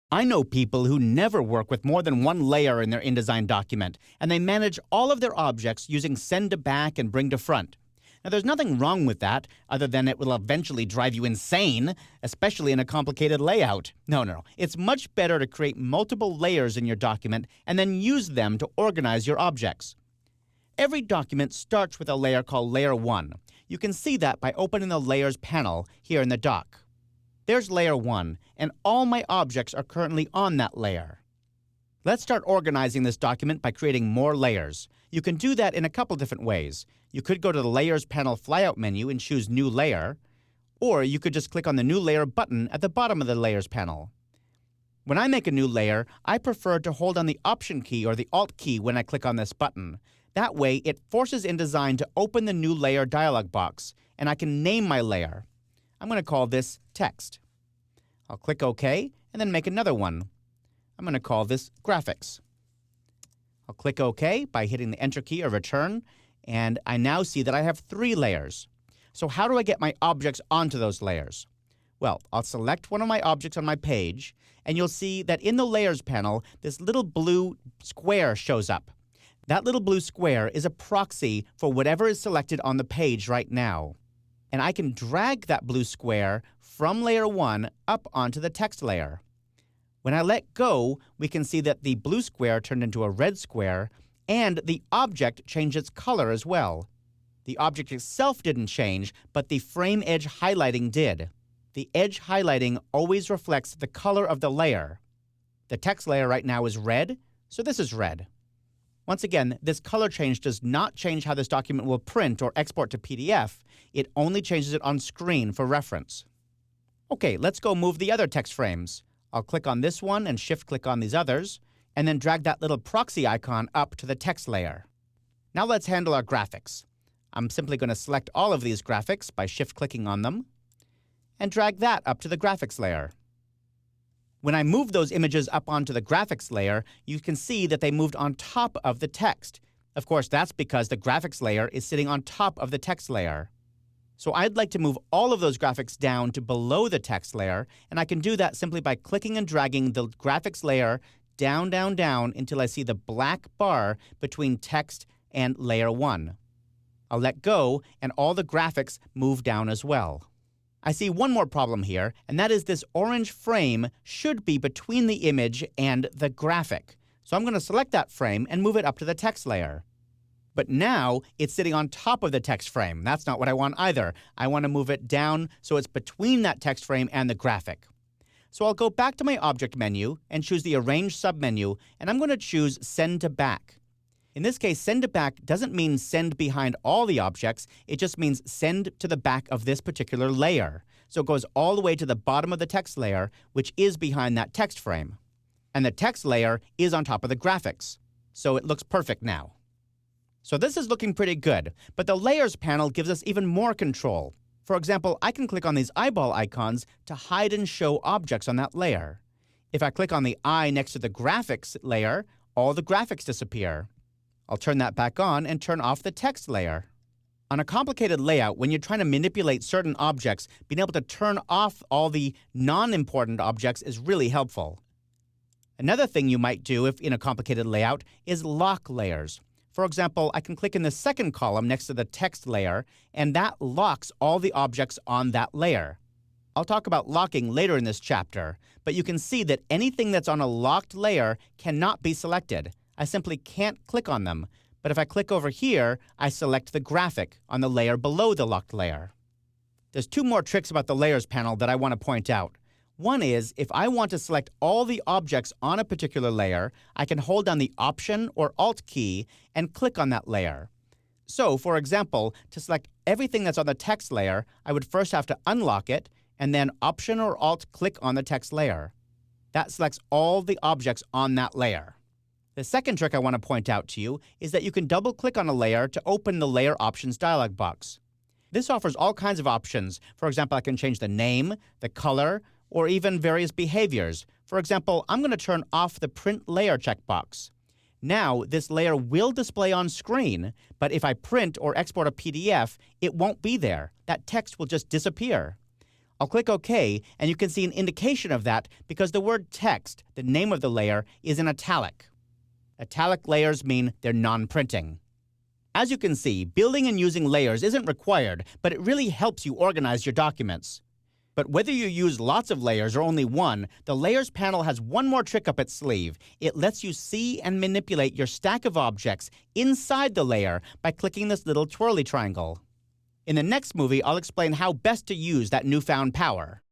I know people who never work with more than one layer in their InDesign document, and they manage all of their objects using send to back and bring to front. Now, there's nothing wrong with that, other than it will eventually drive you insane, especially in a complicated layout. No. It's much better to create multiple layers in your document and then use them to organize your objects. Every document starts with a layer called Layer 1. You can see that by opening the Layers panel here in the dock. There's Layer 1, and all my objects are currently on that layer. Let's start organizing this document by creating more layers. You can do that in a couple different ways. You could go to the Layers panel flyout menu and choose New Layer, or you could just click on the New Layer button at the bottom of the Layers panel. When I make a new layer, I prefer to hold on the Option key or the Alt key when I click on this button. That way, it forces InDesign to open the New Layer dialog box, and I can name my layer. I'm going to call this Text. I'll click OK, and then make another one. I'm going to call this Graphics. I'll click OK by hitting the Enter key or Return, and I now see that I have 3 layers. So how do I get my objects onto those layers? Well, I'll select one of my objects on my page, and you'll see that in the Layers panel, this little blue square shows up. That little blue square is a proxy for whatever is selected on the page right now. And I can drag that blue square from Layer 1 up onto the text layer. When I let go, we can see that the blue square turned into a red square, and the object changed its color as well. The object itself didn't change, but the frame edge highlighting did. The edge highlighting always reflects the color of the layer. The text layer right now is red, so this is red. Once again, this color change does not change how this document will print or export to PDF. It only changes it on screen for reference. Okay, let's go move the other text frames. I'll click on this one and shift-click on these others, and then drag that little proxy icon up to the text layer. Now let's handle our graphics. I'm simply going to select all of these graphics by shift-clicking on them, and drag that up to the graphics layer. When I move those images up onto the graphics layer, you can see that they moved on top of the text. Of course, that's because the graphics layer is sitting on top of the text layer. So I'd like to move all of those graphics down to below the text layer, and I can do that simply by clicking and dragging the graphics layer down until I see the black bar between text and Layer 1. I'll let go, and all the graphics move down as well. I see one more problem here, and that is this orange frame should be between the image and the graphic. So I'm going to select that frame and move it up to the text layer. But now it's sitting on top of the text frame. That's not what I want either. I want to move it down so it's between that text frame and the graphic. So I'll go back to my Object menu and choose the Arrange submenu, and I'm going to choose Send to Back. In this case, send to back doesn't mean send behind all the objects. It just means send to the back of this particular layer. So it goes all the way to the bottom of the text layer, which is behind that text frame. And the text layer is on top of the graphics. So it looks perfect now. So this is looking pretty good, but the Layers panel gives us even more control. For example, I can click on these eyeball icons to hide and show objects on that layer. If I click on the eye next to the graphics layer, all the graphics disappear. I'll turn that back on and turn off the text layer. On a complicated layout, when you're trying to manipulate certain objects, being able to turn off all the non-important objects is really helpful. Another thing you might do if in a complicated layout is lock layers. For example, I can click in the second column next to the text layer, and that locks all the objects on that layer. I'll talk about locking later in this chapter, but you can see that anything that's on a locked layer cannot be selected. I simply can't click on them, but if I click over here, I select the graphic on the layer below the locked layer. There's 2 more tricks about the Layers panel that I want to point out. One is, if I want to select all the objects on a particular layer, I can hold down the Option or Alt key and click on that layer. So, for example, to select everything that's on the text layer, I would first have to unlock it, and then Option or Alt click on the text layer. That selects all the objects on that layer. The second trick I want to point out to you is that you can double-click on a layer to open the Layer Options dialog box. This offers all kinds of options. For example, I can change the name, the color, or even various behaviors. For example, I'm going to turn off the Print Layer checkbox. Now, this layer will display on screen, but if I print or export a PDF, it won't be there. That text will just disappear. I'll click OK, and you can see an indication of that because the word text, the name of the layer, is in italic. Italic layers mean they're non-printing. As you can see, building and using layers isn't required, but it really helps you organize your documents. But whether you use lots of layers or only one, the Layers panel has one more trick up its sleeve. It lets you see and manipulate your stack of objects inside the layer by clicking this little twirly triangle. In the next movie, I'll explain how best to use that newfound power.